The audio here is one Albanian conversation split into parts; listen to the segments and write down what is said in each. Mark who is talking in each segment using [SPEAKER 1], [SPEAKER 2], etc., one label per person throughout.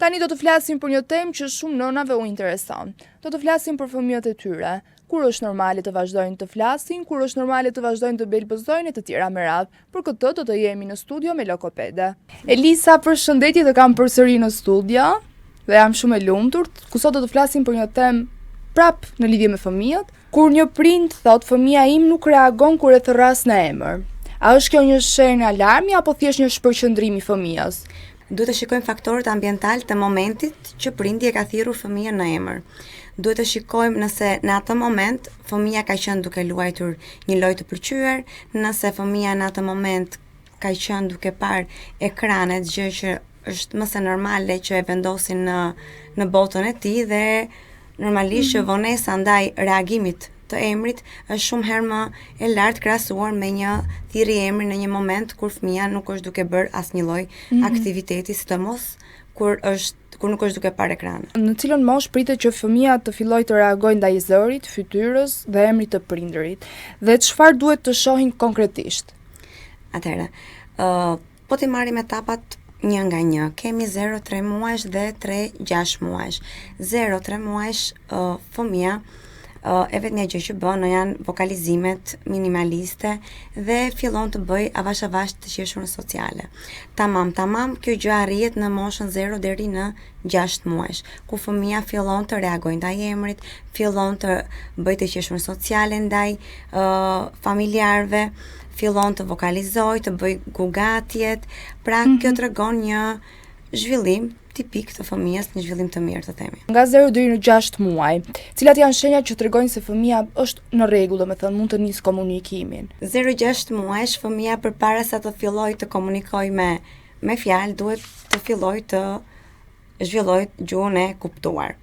[SPEAKER 1] Tani do të flasim për një temë që shumë nënave u intereson. Do të flasim për fëmijët e tyre. Kur është normale të vazhdojnë të flasin, kur është normale të vazhdojnë të belbëzojnë e të tjera me radhë. Për këtë do të jemi në studio me lokopede. Elisa, përshëndetje, të kam përsëri në studio dhe jam shumë e lumtur, ku sot do të flasim për një temë prap në lidhje me fëmijët. Kur një prind thot fëmia im nuk reagon kur e thërras në emër. A është kjo një shenjë alarmi apo thjesht një shpërqendrim i fëmijës?
[SPEAKER 2] Duhet të shikojmë faktorët ambiental të momentit që prindi e ka thirrur fëmijën në emër. Duhet të shikojmë nëse në atë moment fëmia ka qenë duke luajtur një lojë të pëlqyer, nëse fëmia në atë moment ka qenë duke parë ekranet, gjë që është më se normale që e vendosin në botën e tij dhe normalisht që vonesa ndaj reagimit të emrit është shumë herë më e lartë krahasuar me një thirrje emri në një moment kur fëmia nuk është duke bërë asnjë lloj aktiviteti, sidomos kur nuk është duke parë ekranin.
[SPEAKER 1] Në cilën moshë pritet që fëmia të fillojë të reagojë ndaj zërit, fytyrës dhe emrit të prindërit? Dhe çfarë duhet të shohin konkretisht?
[SPEAKER 2] Atëherë, po të marrim etapat një nga një. Kemi 0-3 muajsh dhe 3-6 muajsh. 0-3 muajsh fëmia e vetmja gjë që bën janë vokalizimet minimaliste dhe fillon të bëj avash të qeshurën sociale. Tamam, kjo gjë arrihet në moshën 0 deri në 6 muajsh, ku fëmia fillon të reagojë ndaj emrit, fillon të bëjë të qeshurën sociale ndaj familjarëve, fillon të vokalizojë, të bëj gugatjet. Pra kjo tregon një zhvillim tipik të fëmijës, një zhvillim të mirë të themi.
[SPEAKER 1] Nga 0 deri në 6 muaj, cilat janë shenjat që tregojnë se fëmia është në rregull, domethënë mund të nisë komunikimin?
[SPEAKER 2] 0-6 muajsh fëmia përpara sa të fillojë të komunikojë me fjalë, duhet të fillojë të zhvillojë gjuhën e kuptuar.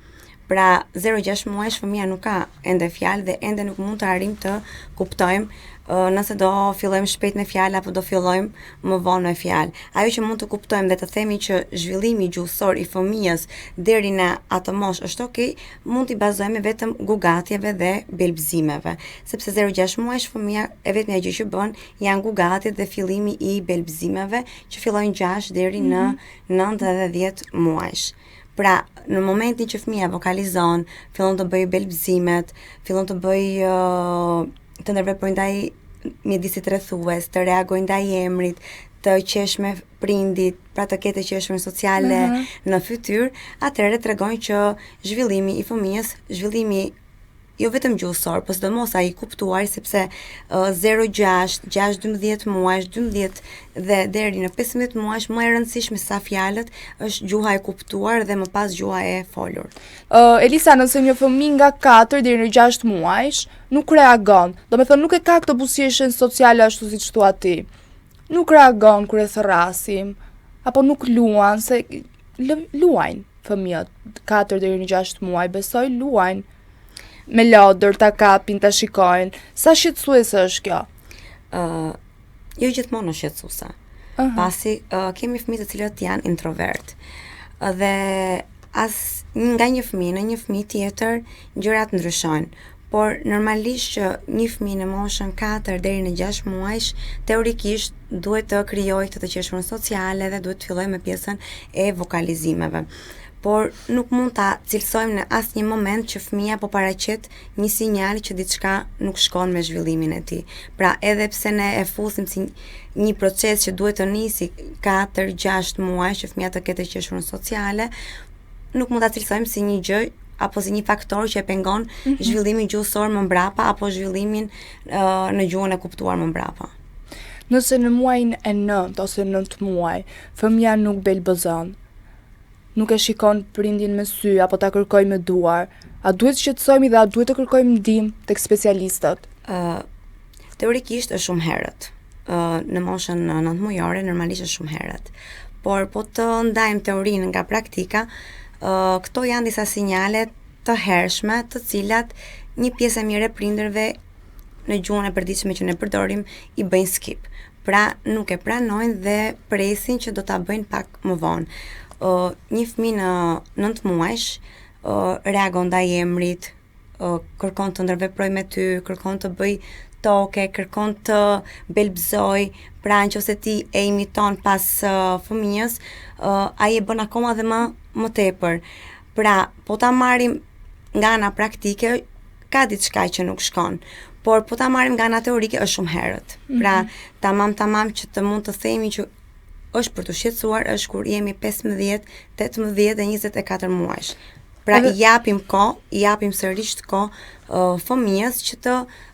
[SPEAKER 2] Pra 0-6 muajsh fëmia nuk ka ende fjalë dhe ende nuk mund të arrijmë të kuptojmë nëse do fillojmë shpejt me fjalë apo do fillojmë më vonë me fjalë. Ajo që mund të kuptojmë dhe të themi që zhvillimi gjuhësor i fëmijës deri në atë moshë është okay, mund t'i bazojmë vetëm gugatjeve dhe belbëzimeve, sepse 0-6 muajsh fëmia e vetmja gjë që bën janë gugatjet dhe fillimi i belbëzimeve që fillojnë 6 deri në 9 dhe 10 muajsh. Pra, në momentin që fëmia vokalizon, fillon të bëjë belbëzimet, fillon të bëjë të ndërveprojë ndaj mjedisit rrethues, të reagojë ndaj emrit, të qesh me prindit, pra të ketë qeshurën sociale në fytyrë, atëherë tregon që zhvillimi i fëmijës, zhvillimi jo vetëm gjuhësor, por sidomos ai kuptuar, sepse 0-6, 6-12 muajsh, 12 dhe deri në 15 muajsh më e rëndësishme sa fjalët është gjuha e kuptuar dhe më pas gjuha e folur.
[SPEAKER 1] Elisa, nëse një fëmijë nga 4 deri në 6 muajsh nuk reagon, domethënë nuk e ka këtë buzëqeshjen sociale ashtu siç thua ti. Nuk reagon kur e thërrasim apo nuk luan, se luajnë fëmijët 4 deri në 6 muaj, besoj luajnë me lodër, ta kapin, ta shikojnë. Sa shqetësuese është kjo?
[SPEAKER 2] Jo gjithmonë është shqetësuese. Pasi kemi fëmijë të cilët janë introvert. Dhe as nga një fëmijë në një fëmijë tjetër gjërat ndryshojnë. Por normalisht që një fëmijë në moshën 4 deri në 6 muajsh teorikisht duhet të krijojë të qeshurën sociale dhe duhet të fillojë me pjesën e vokalizimeve. Por nuk mund ta cilësojmë në asnjë moment që fëmia po paraqet një sinjal që diçka nuk shkon me zhvillimin e tij. Pra edhe pse ne e fusim si një proces që duhet të nisi 4-6 muaj që fëmia të ketë qeshurën sociale, nuk mund ta cilësojmë si një gjë apo si një faktor që e pengon zhvillimin gjuhësor më mbrapa apo zhvillimin në gjuhën e kuptuar më mbrapa.
[SPEAKER 1] Nëse në muajin e 9 ose 9 muaj fëmia nuk belbëzon, nuk e shikon prindin me sy apo ta kërkoj me duar, a duhet të shqetësohemi dhe a duhet të kërkojmë ndihmë tek specialistët?
[SPEAKER 2] Teorikisht është shumë herët. Në moshën 9 mujore normalisht është shumë herët. Por po të ndajmë teorinë nga praktika, këto janë disa sinjale të hershme, të cilat një pjesë e mirë e prindërve në gjuhën e përditshme që ne përdorim i bëjnë skip. Pra nuk e pranojnë dhe presin që do ta bëjnë pak më vonë. Një fëmijë në 9 muajsh reagon ndaj emrit, kërkon të ndërveprojë me ty, kërkon të bëj toke, kërkon të belbzoj, pra nëse ti e imiton pas fëmijës, ai e bën akoma dhe më tepër. Pra, po ta marrim nga ana praktike, ka diçka që nuk shkon, por po ta marrim nga ana teorike është shumë herët. Pra, tamam që të mund të themi që është për të shqetësuar është kur jemi 15, 18 dhe 24 muajsh. Pra i japim sërish kohë fëmijës që të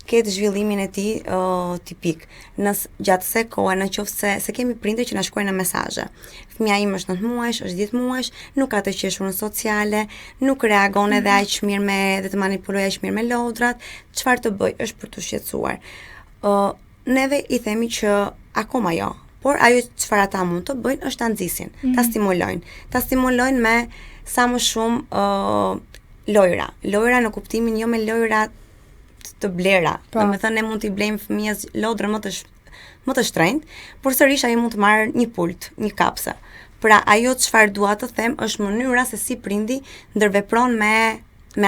[SPEAKER 2] ketë zhvillimin e tij tipik. Gjatë kësaj kohe, nëse se kemi prindër që na shkruajnë mesazhe. Fëmia im është 9 muajsh, është 10 muajsh, nuk ka të qeshurën sociale, nuk reagon edhe aq mirë dhe të manipulojë aq mirë me lodrat, çfarë të bëj është për të shqetësuar. Neve i themi që akoma jo, por ajo çfarë ata mund të bëjnë është ta nxisin, ta stimulojnë me sa më shumë lojra. Lojra në kuptimin jo me lojra të blera. Domethënë ne mund t'i blejmë fëmijës lodrën më të shtrenjtë, por sërish ai mund të marrë një pult, një kapse. Pra ajo çfarë dua të them është mënyra se si prindi ndërvepron me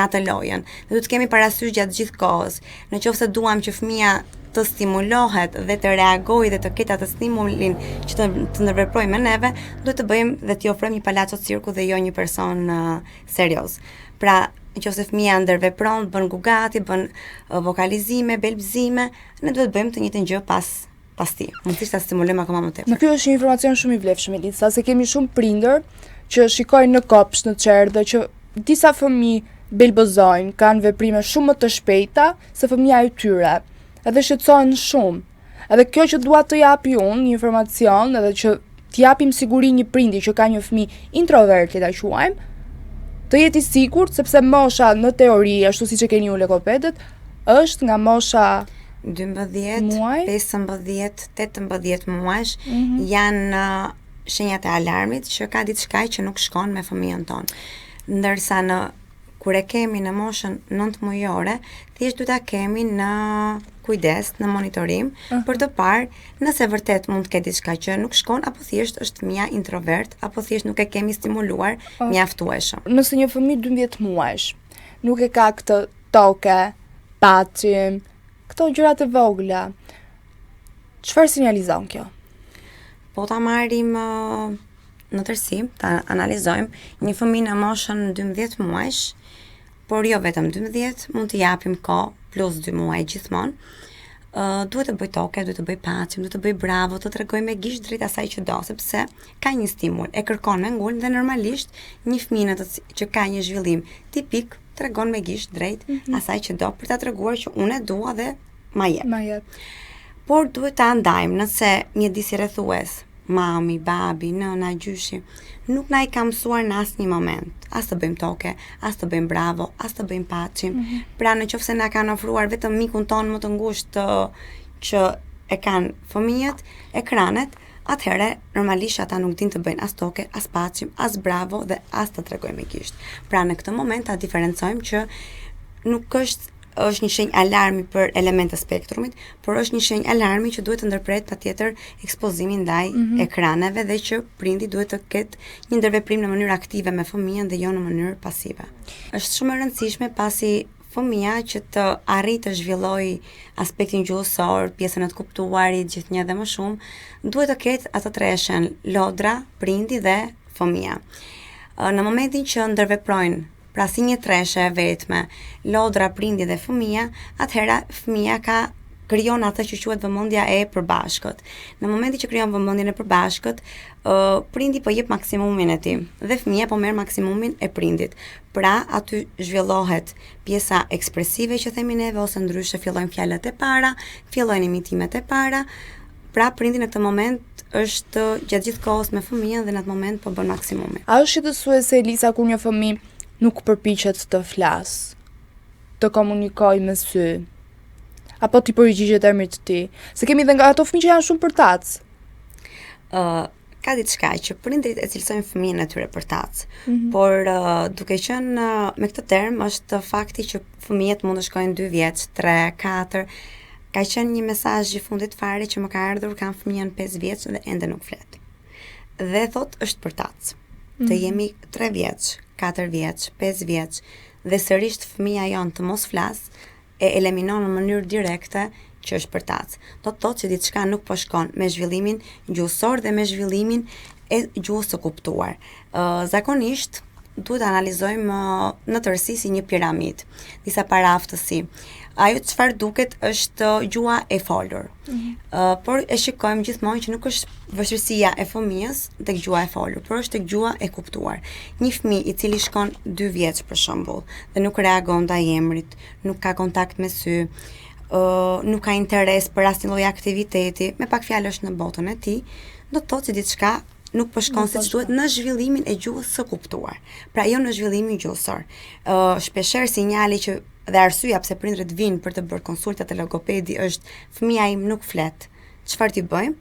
[SPEAKER 2] atë lojën. Dhe duhet të kemi parasysh gjatë gjithë kohës. Nëse duam që fëmia të stimulohet dhe të reagojë dhe të ketë atë stimulin që të ndërveprojë me neve, duhet të bëjmë dhe t'i ofrojmë një palaco cirku dhe jo një person serioz. Pra, nëse fëmia ndërvepron, bën gugati, bën vokalizime, belbëzime, ne duhet bëjmë të njëjtën gjë pas ti. Mundësisht ta stimulojmë akoma më tepër.
[SPEAKER 1] Në ky është një informacion shumë i vlefshëm, Elisa, se kemi shumë prindër që shikojnë në kopsh, në çerdhe dhe që disa fëmijë belbëzojnë, kanë veprime shumë më të shpejta se fëmia e tyre. Edhe shqetësohen shumë. Edhe kjo që dua të japi unë një informacion, edhe që t'japim siguri një prindi që ka një fëmijë introvert, le ta quajmë, të jeti sigurt sepse mosha në teori, ashtu siç e keni ju lokopedët, është nga mosha
[SPEAKER 2] 12, 15, 18 muajsh janë shenjat e alarmit që ka diçka që nuk shkon me fëmijën tonë. Ndërsa kur e kemi në moshën 9 mujore, thjesht duhet ta kemi në kujdes, në monitorim, për të parë nëse vërtet mund të ketë diçka që nuk shkon, apo thjesht është fëmia introvert, apo thjesht nuk e kemi stimuluar mjaftueshëm.
[SPEAKER 1] Nëse një fëmijë 12 muajsh nuk e ka këtë toke, pacim, këto gjërat e vogla, çfarë sinjalizon kjo?
[SPEAKER 2] Po ta marrim në tërësi, ta analizojmë, një fëmijë në moshën 12 muajsh, por jo vetëm 12, mund t'i japim kohë plus 2 muaj gjithmonë. Duhet të bëj toke, duhet të bëj pacim, duhet të bëj bravo, të tregoj me gisht drejt asaj që do, sepse ka një stimul, e kërkon me ngul dhe normalisht një fëmijë që ka një zhvillim tipik tregon me gisht drejt asaj që do për ta treguar që unë e dua dhe ma jep. Por duhet ta ndajmë nëse mjedisi rrethues, mami, babi, nëna, gjyshi, nuk na i ka mësuar në asnjë moment, as të bëjmë toke, as të bëjmë bravo, as të bëjmë pacim. Pra nëse na kanë ofruar vetëm mikun ton më të ngushtë që e kanë fëmijët, ekranet, atëherë normalisht ata nuk din të bëjnë as toke, as pacim, as bravo dhe as të tregojmë me gisht. Pra në këtë moment ta diferencojmë që nuk është një shenjë alarmi për element të spektrumit, por është një shenjë alarmi që duhet të ndërpret patjetër ekspozimin ndaj ekraneve dhe që prindi duhet të ketë një ndërveprim në mënyrë aktive me fëmijën dhe jo në mënyrë pasive. Është shumë e rëndësishme pasi fëmia që të arrijë të zhvillojë aspektin gjuhësor, pjesën e të kuptuarit, gjithnjë dhe më shumë, duhet të ketë ato treshën lodra, prindi dhe fëmia. Në momentin që ndërveprojnë pra si një treshe e vetme, lodra, prindi dhe fëmia, atëhera fëmia krijon atë që quhet vëmendja e përbashkët. Në momentin që krijon vëmendjen e përbashkët, prindi po jep maksimumin e tij dhe fëmia po merr maksimumin e prindit. Pra aty zhvillohet pjesa ekspresive që themi neve, ose ndryshe fillojnë fjalët e para, fillojnë imitimet e para. Pra prindi në këtë moment është gjatë gjithë kohës me fëmijën dhe në atë moment po bën maksimumin.
[SPEAKER 1] A është shqetësuese, Elisa, kur një fëmijë nuk përpiqet të flasë, të komunikojë me sy, apo t'i përgjigjet emrit të tij? Se kemi dhe nga ato fëmijë që janë shumë përtac.
[SPEAKER 2] Ka diçka që prindrit e cilësojnë fëmijën e tyre përtac, por duke qenë me këtë term është fakti që fëmijët mund të shkojnë 2 vjeç, 3, 4. Ka qenë një mesazh i fundit fare që më ka ardhur, kam fëmijën 5 vjeç dhe ende nuk flet. Dhe thot është përtac. Të jemi 3 vjeç, 4 vjeç, 5 vjeç dhe sërish fëmia jon të mos flas, e eliminon në mënyrë direkte që është përtac. Do të thotë që diçka nuk po shkon me zhvillimin gjuhësor dhe me zhvillimin e gjuhës së kuptuar. Zakonisht duhet të analizojmë në tërësi si një piramid, disa paraftësi. Ajo çfarë duket është gjuha e folur. Por e shikojmë gjithmonë që nuk është vështirësia e fëmijës tek gjuha e folur, por është tek gjuha e kuptuar. Një fëmijë i cili shkon 2 vjeç për shembull dhe nuk reagon ndaj emrit, nuk ka kontakt me sy, nuk ka interes për asnjë lloj aktiviteti, me pak fjalë është në botën e tij, do të thotë se diçka nuk po shkon siç duhet në zhvillimin e gjuhës së kuptuar. Pra jo në zhvillimin gjuhësor. Shpeshherë sinjali që dhe arsyeja pse prindrit vinë për të bërë konsulta te logopedi është fëmia im nuk flet. Çfarë ti bëjmë?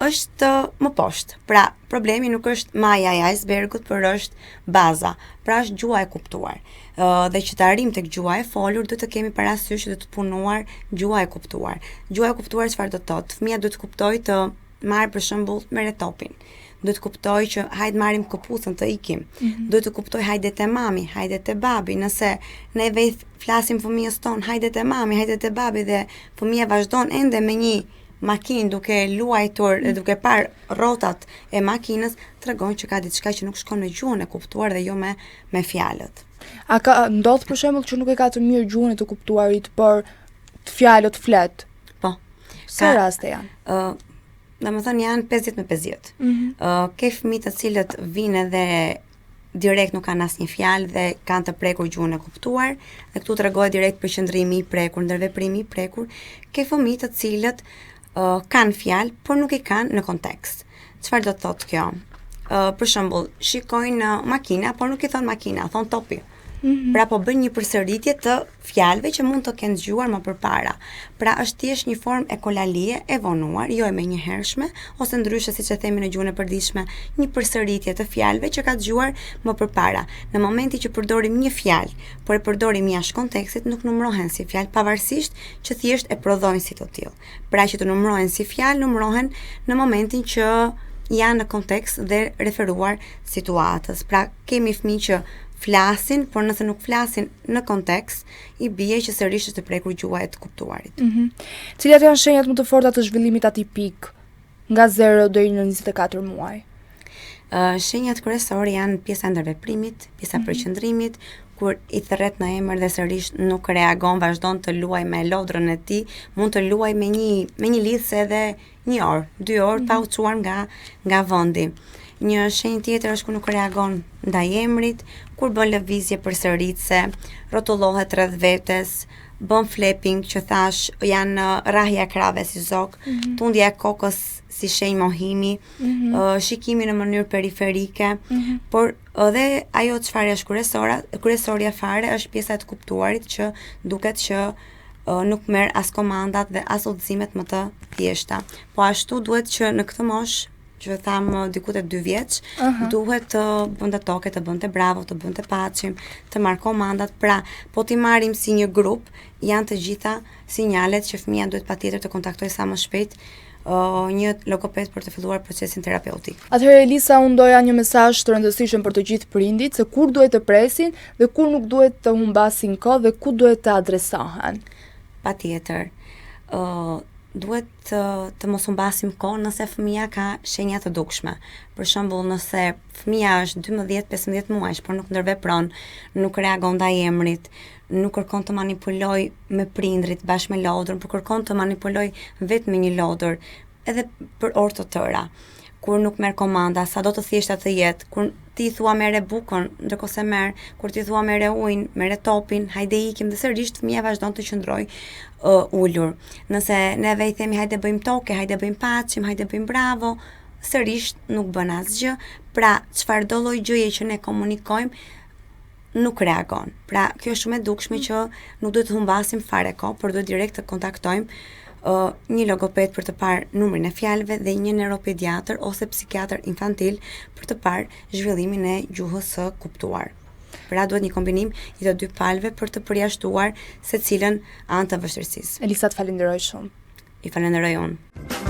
[SPEAKER 2] Është më poshtë. Pra, problemi nuk është maja e icebergut, por është baza. Pra është gjuha e kuptuar. Dhe që të arrim tek gjuha e folur, duhet të kemi parasysh që duhet të punuar gjuha e kuptuar. Gjuha e kuptuar çfarë do të thotë? Fëmia duhet të kuptojë të marrë për shembull merre topin. Duhet të kuptoj që hajde marrim këpucën të ikim. Duhet të kuptoj hajde te mami, hajde te babi. Nëse ne vetë flasim fëmijës ton, hajde te mami, hajde te babi dhe fëmia vazhdon ende me një makinë duke luajtur dhe duke parë rrotat e makinës, tregon që ka diçka që nuk shkon në gjuhën e kuptuar dhe jo me fjalët.
[SPEAKER 1] A ka ndodh për shembull që nuk e ka të mirë gjuhën e të kuptuarit, por të fjalët flet?
[SPEAKER 2] Po.
[SPEAKER 1] Sa raste janë?
[SPEAKER 2] Domethënë janë 50 me 50. Ke fëmijë të cilët vinë dhe direkt nuk kanë asnjë fjalë dhe kanë të prekur gjuhën e kuptuar, dhe këtu tregohet direkt përqendrimi i prekur, ndërveprimi i prekur. Ke fëmijë të cilët kanë fjalë, por nuk i kanë në kontekst. Çfarë do të thotë kjo? Për shembull, shikojnë makina, por nuk i thon makina, thon topi. Pra po bën një përsëritje të fjalëve që mund të kenë dëgjuar më përpara. Pra është thjesht një formë ekolalie e vonuar, jo e menjëhershme, ose ndryshe siç e themi në gjuhën e përditshme, një përsëritje të fjalëve që ka dëgjuar më përpara. Në momentin që përdorim një fjalë, por e përdorim jashtë kontekstit, nuk numërohen si fjalë, pavarësisht që thjesht e prodhojnë si të tillë. Pra që të numërohen si fjalë, numërohen në momentin që janë në kontekst dhe referuar situatës. Pra kemi fëmijë që flasin, por nëse nuk flasin në kontekst, i bie që sërish është të prekur gjuha e të kuptuarit.
[SPEAKER 1] Cilat janë shenjat më të forta të zhvillimit atipik nga 0 deri në 24 muaj?
[SPEAKER 2] Shenjat kryesore janë pjesa e ndërveprimit, pjesa e përqendrimit, kur i thërret në emër dhe sërish nuk reagon, vazhdon të luaj me lodrën e tij, mund të luaj me një lidhse edhe 1 orë, 2 orë pa u çuar nga vendi. Një shenjë tjetër është kur nuk reagon ndaj emrit, kur bën lëvizje përsëritse, rrotullohet rreth vetes, bën flapping që thash janë rrahja krave si zok, tundja e kokës si shenjë mohimi, shikimi në mënyrë periferike, por edhe ajo çfarë është kryesorja fare është pjesa e të kuptuarit që duket që nuk merr as komandat dhe as udhëzimet më të thjeshta. Po ashtu duhet që në këtë moshë që thamë diku te 2 vjeç, duhet të bënte toke, të bënte bravo, të bënte paçim, të marr komandat. Pra, po ti marrim si një grup, janë të gjitha sinjalet që fëmia duhet patjetër të kontaktojë sa më shpejt një logoped për të filluar procesin terapeutik.
[SPEAKER 1] Atëherë Elisa, unë doja një mesazh të rëndësishëm për të gjithë prindit se kur duhet të presin dhe kur nuk duhet të humbasin kohë dhe ku duhet të adresohen.
[SPEAKER 2] Patjetër. Duhet të mos humbasim kohë nëse fëmia ka shenja të dukshme. Për shembull, nëse fëmia është 12-15 muajsh, por nuk ndërvepron, nuk reagon ndaj emrit, nuk kërkon të manipuloj me prindrit bashkë me lodrën, por kërkon të manipuloj vetëm me një lodër, edhe për orë të tëra. Kur nuk merr komanda, sado të thjeshta të jetë, kur ti thua merre bukën, ndërkohë se merr, kur ti thua merre ujin, merre topin, hajde ikim, dhe sërish fëmia vazhdon të qëndrojë ulur. Nëse neve i themi hajde bëjmë toke, hajde bëjmë paçim, hajde bëjmë bravo, sërish nuk bën asgjë. Pra, çfarëdo lloj gjëje që ne komunikojmë nuk reagon. Pra, kjo është shumë e dukshme që nuk duhet të humbasim fare kohë, por duhet direkt të kontaktojmë një logoped për të parë numrin e fjalëve dhe një neuropediatër ose psikiatër infantil për të parë zhvillimin e gjuhës së kuptuar. Pra duhet një kombinim i të dy palëve për të përjashtuar secilën anë të vështirësisë.
[SPEAKER 1] Elisa, të falenderoj shumë.
[SPEAKER 2] I falenderoj unë.